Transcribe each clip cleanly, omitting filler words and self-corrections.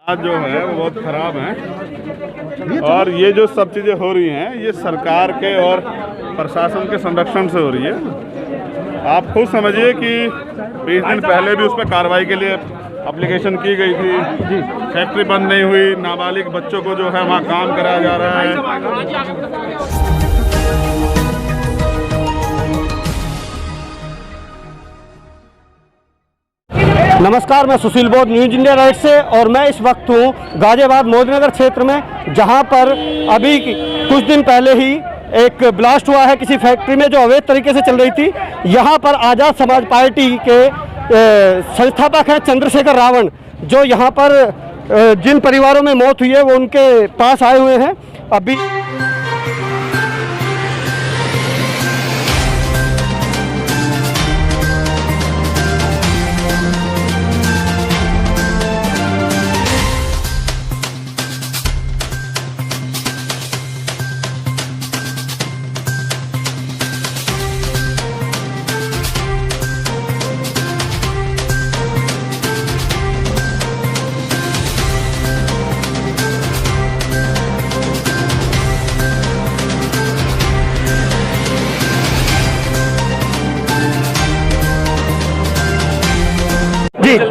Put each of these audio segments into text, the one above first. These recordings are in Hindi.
आज जो है वो बहुत खराब है और ये जो सब चीज़ें हो रही हैं ये सरकार के और प्रशासन के संरक्षण से हो रही है। आप खुद समझिए कि 20 दिन पहले भी उस पर कार्रवाई के लिए एप्लीकेशन की गई थी। फैक्ट्री बंद नहीं हुई, नाबालिग बच्चों को जो है वहाँ काम कराया जा रहा है। नमस्कार, मैं सुशील बोध न्यूज इंडिया राइट से और मैं इस वक्त हूँ गाजियाबाद मोदीनगर क्षेत्र में, जहाँ पर अभी कुछ दिन पहले ही एक ब्लास्ट हुआ है किसी फैक्ट्री में जो अवैध तरीके से चल रही थी। यहाँ पर आज़ाद समाज पार्टी के संस्थापक हैं चंद्रशेखर रावण, जो यहाँ पर जिन परिवारों में मौत हुई है वो उनके पास आए हुए हैं। अभी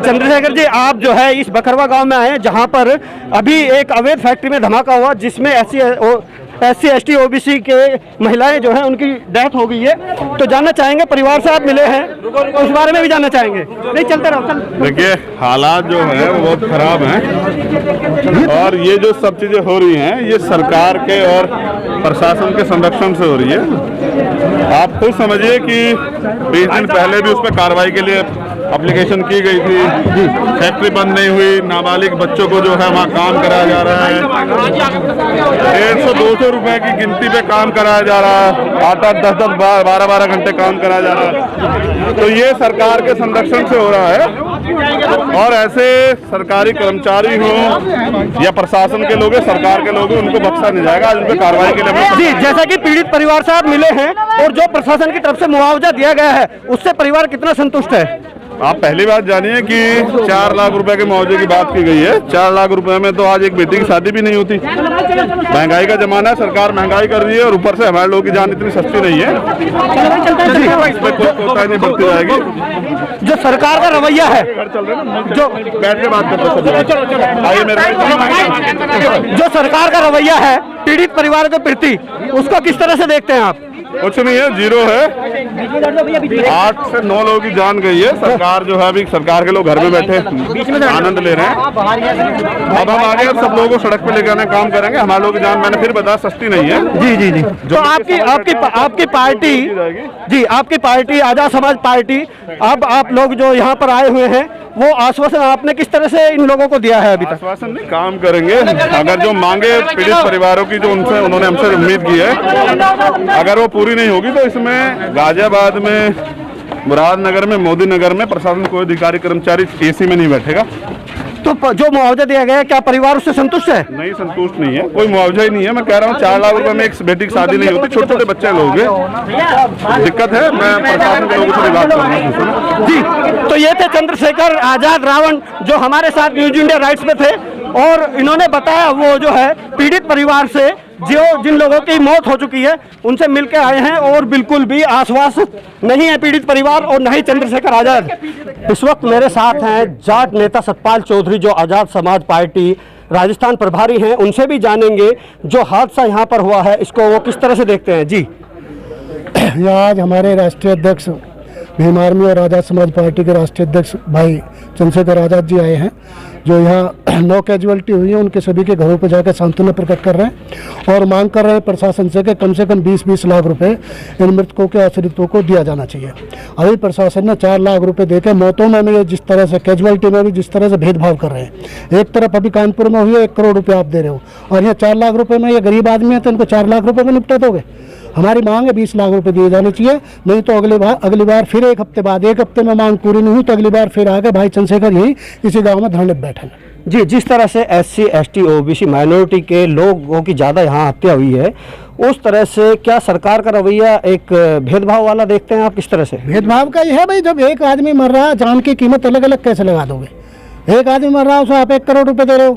चंद्रशेखर जी, आप जो है इस बकरवा गांव में आए हैं, जहां पर अभी एक अवैध फैक्ट्री में धमाका हुआ जिसमें SC ST OBC के महिलाएं जो हैं उनकी डेथ हो गई है। तो जानना चाहेंगे, परिवार से आप मिले हैं, उस बारे में भी जानना चाहेंगे। नहीं, चलते रहो। देखिए, हालात जो है वो बहुत खराब हैं और ये जो सब चीज़ें हो रही हैं ये सरकार के और प्रशासन के संरक्षण से हो रही है। आप खुद समझिए कि 20 दिन पहले भी उस पर कार्रवाई के लिए एप्लीकेशन की गई थी। फैक्ट्री बंद नहीं हुई, नाबालिग बच्चों को जो है वहाँ काम कराया जा रहा है। 150-200 रुपए की गिनती पे काम कराया जा रहा है। 8-8, 10-10, 12-12 घंटे काम कराया जा रहा है। तो ये सरकार के संरक्षण से हो रहा है और ऐसे सरकारी कर्मचारी हों या प्रशासन के लोग, सरकार के लोग, उनको बख्शा नहीं जाएगा। आज उन पर कार्रवाई के लिए जी, जैसा कि पीड़ित परिवार से आप मिले हैं और जो प्रशासन की तरफ से मुआवजा दिया गया है उससे परिवार कितना संतुष्ट है? आप पहली बात जानिए कि 4 लाख रुपए के मुआवजे की बात की गई है। 4 लाख रुपए में तो आज एक बेटी की शादी भी नहीं होती। महंगाई का जमाना है, सरकार महंगाई कर रही है और ऊपर से हमारे लोगों की जान इतनी सस्ती नहीं है, इसमें कोई कोताही नहीं बरती जाएगी। जो सरकार का रवैया है, जो बैठ के बात करते हैं, जो सरकार का रवैया है पीड़ित परिवार के प्रति, उसको किस तरह से देखते हैं आप? कुछ नहीं है, जीरो है। 8 से 9 लोगों की जान गई है। सरकार जो है अभी सरकार के लोग घर में बैठे आनंद ले रहे हैं। अब हम आगे सब लोगों को सड़क पे लेकर आने काम करेंगे। हमारे लोगों की जान, मैंने फिर बताया, सस्ती नहीं है। जी जी जी। तो आपकी पार्टी जी, आपकी पार्टी आज़ाद समाज पार्टी, अब आप लोग जो यहाँ पर आए हुए हैं वो आश्वासन आपने किस तरह से इन लोगों को दिया है? अभी तक आश्वासन नहीं, काम करेंगे। अगर जो मांगे पीड़ित परिवारों की जो उन्होंने हमसे उम्मीद की है, अगर वो पूरी नहीं होगी तो इसमें गाजियाबाद में, मुरादनगर में, मोदी नगर में प्रशासन कोई अधिकारी कर्मचारी AC में नहीं बैठेगा। तो जो मुआवजा दिया गया है, क्या परिवार उससे संतुष्ट है? नहीं, संतुष्ट नहीं है, कोई मुआवजा ही नहीं है। मैं कह रहा हूँ 4 लाख रुपए में एक बेटी की शादी नहीं होती। छोटे छोटे बच्चे लोग हैं, दिक्कत है। मैं प्रशासन के लोगों से बात कर रहा हूँ। जी, तो ये थे चंद्रशेखर आजाद रावण जो हमारे साथ न्यूज इंडिया राइट्स में थे और इन्होंने बताया वो जो है पीड़ित परिवार से, जिन लोगों की मौत हो चुकी है उनसे मिलकर आए हैं और बिल्कुल भी आश्वासित नहीं है पीड़ित परिवार और नहीं चंद्रशेखर आजाद। इस वक्त मेरे साथ हैं जाट नेता सतपाल चौधरी, जो आज़ाद समाज पार्टी राजस्थान प्रभारी हैं। उनसे भी जानेंगे जो हादसा यहाँ पर हुआ है इसको वो किस तरह से देखते हैं। जी, आज हमारे राष्ट्रीय अध्यक्ष भीम आर्मी और आज़ाद समाज पार्टी के राष्ट्रीय अध्यक्ष भाई चंद्रशेखर आज़ाद जी आए हैं, जो यहाँ 9 कैजुअलिटी हुई है उनके सभी के घरों पर जाकर सांत्वना प्रकट कर रहे हैं और मांग कर रहे हैं प्रशासन से कि कम 20-20 लाख रुपए इन मृतकों के आश्रितों को दिया जाना चाहिए। अभी प्रशासन ने 4 लाख रुपए देकर मौतों में भी जिस तरह से, कैजुअलिटी में भी जिस तरह से भेदभाव कर रहे हैं। एक तरफ अभी कानपुर में हुई है 1 करोड़ रुपये आप दे रहे हो और यहाँ 4 लाख रुपये में ये गरीब आदमी है तो इनको 4 लाख रुपये में निपटा दोगे? हमारी मांग है 20 लाख रुपए दिए जाने चाहिए, नहीं तो अगली बार फिर 1 हफ्ते बाद, 1 हफ्ते में मांग पूरी नहीं हुई तो अगली बार फिर आगे भाई चंद्रशेखर यही इसी गांव में धरने बैठे। जी, जिस तरह से SC ST OBC माइनॉरिटी के लोगों की ज़्यादा यहाँ हत्या हुई है, उस तरह से क्या सरकार का रवैया एक भेदभाव वाला देखते हैं आप? किस तरह से भेदभाव का ये है भाई, जब एक आदमी मर रहा है, जान की कीमत अलग अलग कैसे लगा दोगे? एक आदमी मर रहा है उसे आप 1 करोड़ रुपए दे रहे हो,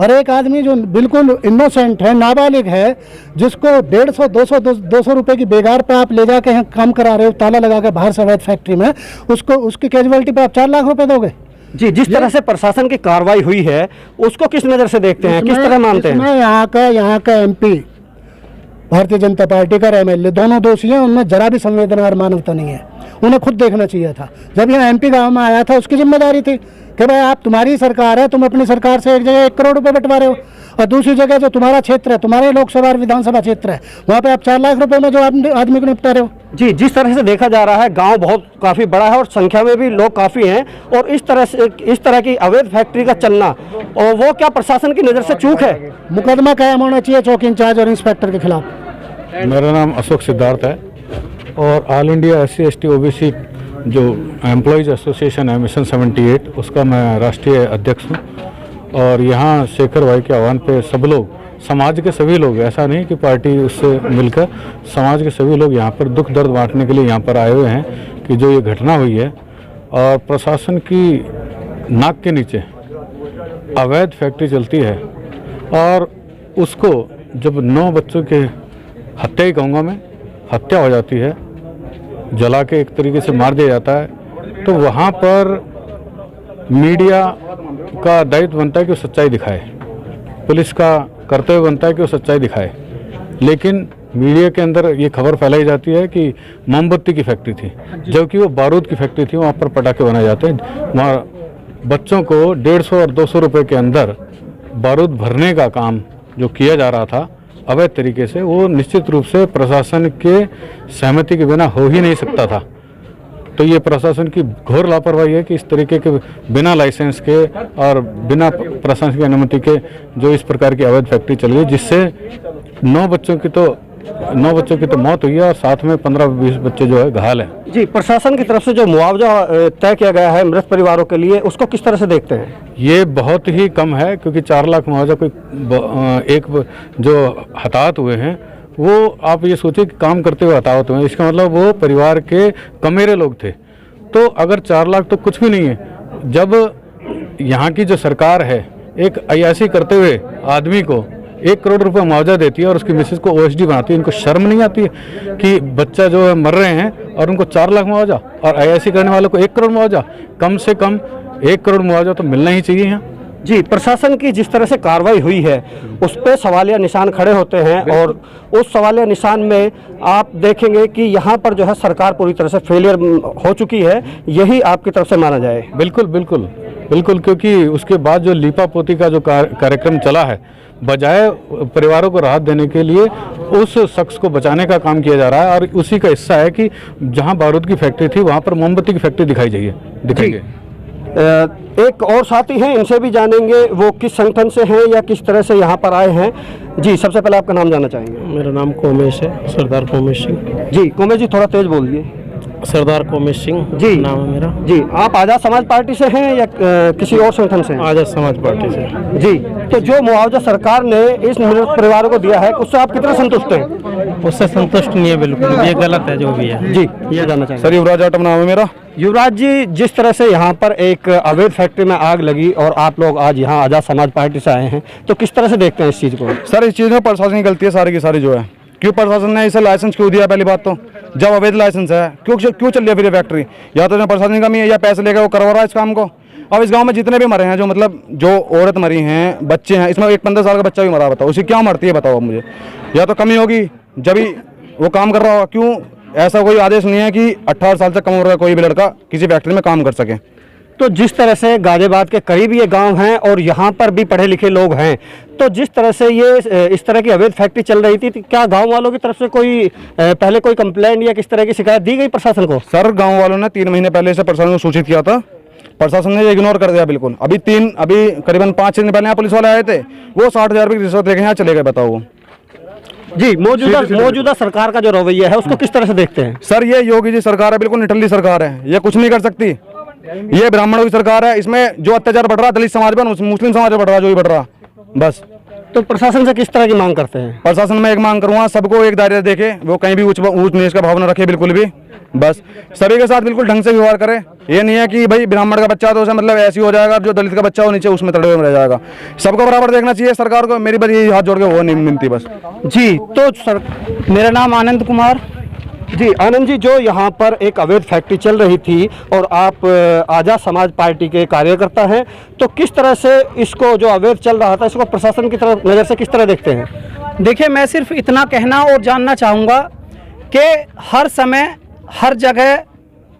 और एक आदमी जो बिल्कुल इनोसेंट है, नाबालिग है, जिसको 150-200 रुपए की बेगार पे आप ले जाके यहाँ काम करा रहे हो, ताला लगा के बाहर से अवैध फैक्ट्री में, उसको उसकी कैजुअलिटी पे आप 4 लाख रुपए दोगे। जी, जिस तरह से प्रशासन की कार्रवाई हुई है उसको किस नज़र से देखते हैं, किस तरह मानते हैं? यहाँ का एमपी, भारतीय जनता पार्टी का एमएलए, दोनों दोषी हैं, उनमें जरा भी संवेदना और मानवता नहीं है। उन्हें खुद देखना चाहिए था। जब यहाँ एमपी गांव में आया था उसकी जिम्मेदारी थी कि भाई आप, तुम्हारी सरकार है, तुम अपनी सरकार से एक जगह 1 करोड़ रुपए बंटवा रहे हो, और दूसरी जगह जो तुम्हारा क्षेत्र है, तुम्हारे लोकसभा और विधानसभा क्षेत्र है, वहाँ पे आप 4 लाख रुपए में जो आदमी को निपटा रहे हो। जी, जिस तरह से देखा जा रहा है गांव बहुत काफ़ी बड़ा है और संख्या में भी लोग काफ़ी हैं, और इस तरह की अवैध फैक्ट्री का चलना, और वो क्या प्रशासन की नज़र से चूक है? मुकदमा कायम होना चाहिए चौकी इंचार्ज और इंस्पेक्टर के खिलाफ। मेरा नाम अशोक सिद्धार्थ है और ऑल इंडिया SC/ST OBC जो एम्प्लॉयज़ एसोसिएशन है मिशन 78, उसका मैं राष्ट्रीय अध्यक्ष हूँ। और यहाँ शेखर भाई के आह्वान पे सब लोग, समाज के सभी लोग, ऐसा नहीं कि पार्टी उससे मिलकर, समाज के सभी लोग यहाँ पर दुख दर्द बांटने के लिए यहाँ पर आए हुए हैं कि जो ये घटना हुई है और प्रशासन की नाक के नीचे अवैध फैक्ट्री चलती है, और उसको जब 9 बच्चों के हत्या ही कहूँगा मैं, हत्या हो जाती है, जला के एक तरीके से मार दिया जाता है, तो वहाँ पर मीडिया का दायित्व बनता है कि वो सच्चाई दिखाए, पुलिस का कर्तव्य बनता है कि वो सच्चाई दिखाए। लेकिन मीडिया के अंदर ये खबर फैलाई जाती है कि मोमबत्ती की फैक्ट्री थी, जबकि वो बारूद की फैक्ट्री थी, वहाँ पर पटाखे बनाए जाते हैं। वहाँ बच्चों को 150 और 200 रुपये के अंदर बारूद भरने का काम जो किया जा रहा था अवैध तरीके से, वो निश्चित रूप से प्रशासन के सहमति के बिना हो ही नहीं सकता था। तो ये प्रशासन की घोर लापरवाही है कि इस तरीके के बिना लाइसेंस के और बिना प्रशासन की अनुमति के जो इस प्रकार की अवैध फैक्ट्री चल गई, जिससे 9 बच्चों की तो मौत हुई है और साथ में 15-20 बच्चे जो है घायल हैं। जी, प्रशासन की तरफ से जो मुआवजा तय किया गया है मृत परिवारों के लिए, उसको किस तरह से देखते हैं? ये बहुत ही कम है, क्योंकि 4 लाख मुआवजा कोई एक जो हताहत हुए हैं वो, आप ये सोचिए कि काम करते हुए हताहत हुए हैं, इसका मतलब वो परिवार के कमेरे लोग थे। तो अगर 4 लाख तो कुछ भी नहीं है, जब यहाँ की जो सरकार है एक अय्याशी करते हुए आदमी को 1 करोड़ रुपए मुआवजा देती है और उसकी मिसेज को OSD बनाती है, इनको शर्म नहीं आती है कि बच्चा जो है मर रहे हैं और उनको 4 लाख मुआवजा, और अय्याशी करने वालों को 1 करोड़ मुआवजा? कम से कम 1 करोड़ मुआवजा तो मिलना ही चाहिए यहाँ। जी, प्रशासन की जिस तरह से कार्रवाई हुई है उस पर सवालिया निशान खड़े होते हैं, और उस सवालिया निशान में आप देखेंगे कि यहाँ पर जो है सरकार पूरी तरह से फेलियर हो चुकी है, यही आपकी तरफ से माना जाए? बिल्कुल बिल्कुल बिल्कुल, क्योंकि उसके बाद जो लीपा पोती का जो कार्यक्रम चला है, बजाय परिवारों को राहत देने के लिए उस शख्स को बचाने का काम किया जा रहा है, और उसी का हिस्सा है कि जहाँ बारूद की फैक्ट्री थी वहाँ पर मोमबत्ती की फैक्ट्री दिखाई गई। एक और साथी हैं, इनसे भी जानेंगे वो किस संगठन से हैं या किस तरह से यहाँ पर आए हैं। जी, सबसे पहले आपका नाम जानना चाहेंगे? मेरा नाम कोमेश है, सरदार कोमेश सिंह। जी, कोमेश जी थोड़ा तेज बोलिए। सरदार कोमेश सिंह जी नाम है मेरा। जी, आप आज़ाद समाज पार्टी से हैं या किसी और संगठन से हैं? आज़ाद समाज पार्टी से। जी, तो जो मुआवजा सरकार ने इस मृत परिवारों को दिया है उससे आप कितना संतुष्ट हैं? उससे संतुष्ट नहीं है बिल्कुल, ये गलत है जो भी है। जी, ये जानना चाहेंगे? सर, युवराज आटम नाम है मेरा। युवराज जी, जिस तरह से यहाँ पर एक अवैध फैक्ट्री में आग लगी और आप लोग आज यहाँ आज़ाद समाज पार्टी से आए हैं, तो किस तरह से देखते हैं इस चीज़ को? सर, इस चीज़ में प्रशासन की गलती है सारी की सारी जो है। क्यों प्रशासन ने इसे लाइसेंस क्यों दिया? पहली बात तो जब अवैध लाइसेंस है क्यों चल रही है फिर ये फैक्ट्री? या तो प्रशासन की कमी है या पैसे लेकर वो करवा रहा है इस काम को। अब इस गांव में जितने भी मरे हैं, जो मतलब जो औरत मरी हैं, बच्चे हैं, इसमें एक 15 साल का बच्चा भी मरा, बताओ उसे क्या मरती है? बताओ मुझे। या तो कमी होगी जब ही वो काम कर रहा होगा। क्यों ऐसा कोई आदेश नहीं है कि 18 साल से कम उम्र का कोई भी लड़का किसी फैक्ट्री में काम कर सके? तो जिस तरह से गाजियाबाद के करीब ये गांव हैं और यहाँ पर भी पढ़े लिखे लोग हैं, तो जिस तरह से ये इस तरह की अवैध फैक्ट्री चल रही थी, क्या गांव वालों की तरफ से कोई पहले कोई कंप्लेंट या किस तरह की शिकायत दी गई प्रशासन को? सर, गाँव वालों ने 3 महीने पहले से प्रशासन को सूचित किया था, प्रशासन ने इग्नोर कर दिया बिल्कुल। अभी करीबन 5-6 दिन पहले यहाँ पुलिस वाले आए थे, वो 60,000 रुपये की रिश्वत लेके यहाँ चले गए, बताओ वो। जी, मौजूदा सरकार का जो रवैया है उसको किस तरह से देखते हैं? सर, ये योगी जी सरकार है, बिल्कुल निठल्ली सरकार है, ये कुछ नहीं कर सकती। ये ब्राह्मणों की सरकार है, इसमें जो अत्याचार बढ़ रहा है दलित समाज पर, मुस्लिम समाज पर बढ़ रहा, जो भी बढ़ रहा, बस तो प्रशासन से किस तरह की मांग करते हैं? प्रशासन में एक मांग करूंगा, सबको एक दायरे देखे, वो कहीं भी ऊंच नीच का भाव न रखे बिल्कुल भी, बस सभी के साथ बिल्कुल ढंग से व्यवहार करे। ये नहीं है कि भाई ब्राह्मण का बच्चा तो उसे मतलब ऐसी हो जाएगा, जो दलित का बच्चा हो नीचे उसमें तड़े हुए रह जाएगा। सबको बराबर देखना चाहिए सरकार को, मेरी बस यही हाथ जोड़ के वो नहीं मिलती बस। जी तो सर, मेरा नाम आनंद कुमार। जी आनंद जी, जो यहाँ पर एक अवैध फैक्ट्री चल रही थी और आप आज़ाद समाज पार्टी के कार्यकर्ता हैं, तो किस तरह से इसको जो अवैध चल रहा था इसको प्रशासन की तरफ नज़र से किस तरह देखते हैं? देखिए, मैं सिर्फ इतना कहना और जानना चाहूँगा कि हर समय, हर जगह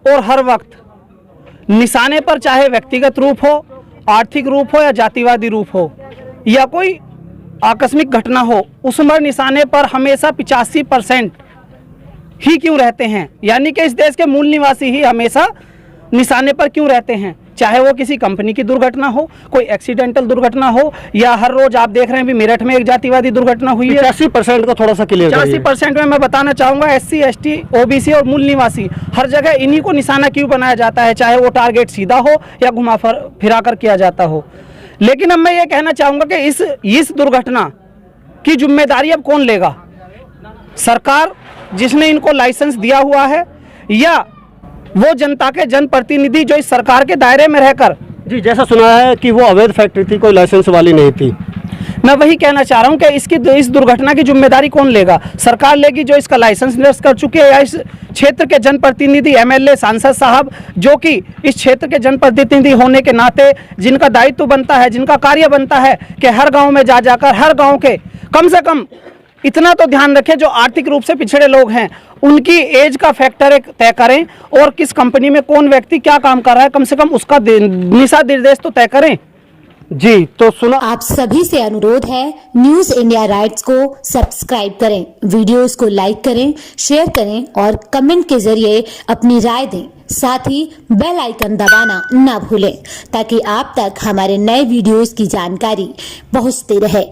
और हर वक्त निशाने पर, चाहे व्यक्तिगत रूप हो, आर्थिक रूप हो या जातिवादी रूप हो या कोई आकस्मिक घटना हो, उस पर निशाने पर हमेशा 85% ही क्यों रहते हैं? यानी कि इस देश के मूल निवासी ही हमेशा निशाने पर क्यों रहते हैं? चाहे वो किसी कंपनी की दुर्घटना हो, कोई एक्सीडेंटल दुर्घटना हो, या हर रोज आप देख रहे हैं भी मेरठ में एक जातिवादी दुर्घटना हुई है। 85% का थोड़ा सा क्लियर करिए। 85% में मैं बताना चाहूँगा SC, ST, OBC और मूल निवासी, हर जगह इन्हीं को निशाना क्यों बनाया जाता है, चाहे वो टारगेट सीधा हो या घुमा फिरा कर किया जाता हो। लेकिन अब मैं ये कहना चाहूँगा कि इस दुर्घटना की जिम्मेदारी अब कौन लेगा? सरकार जिसने इनको लाइसेंस दिया हुआ है, या वो जनता के जनप्रतिनिधि जो इस सरकार के दायरे में रहकर? जी, जैसा सुना है कि वो अवैध फैक्ट्री थी, कोई लाइसेंस वाली नहीं थी। मैं वही कहना चाह रहा हूँ कि इस दुर्घटना की जिम्मेदारी कौन लेगा? सरकार लेगी जो इसका लाइसेंस निरस्त कर चुके हैं, या इस क्षेत्र के जनप्रतिनिधि, MLA, सांसद साहब, जो कि इस क्षेत्र के जनप्रतिनिधि होने के नाते जिनका दायित्व बनता है, जिनका कार्य बनता है कि हर गाँव में जाकर हर गाँव के कम से कम इतना तो ध्यान रखें जो आर्थिक रूप से पिछड़े लोग हैं, उनकी एज का फैक्टर एक तय करें, और किस कंपनी में कौन व्यक्ति क्या काम कर रहा है, कम से कम उसका दिशा निर्देश तो तय करें। जी तो सुना, आप सभी से अनुरोध है, न्यूज इंडिया राइट्स को सब्सक्राइब करें, वीडियोस को लाइक करें, शेयर करें और कमेंट के जरिए अपनी राय दें। साथ ही बेल आइकन दबाना ना भूलें, ताकि आप तक हमारे नए वीडियोस की जानकारी पहुंचती रहे।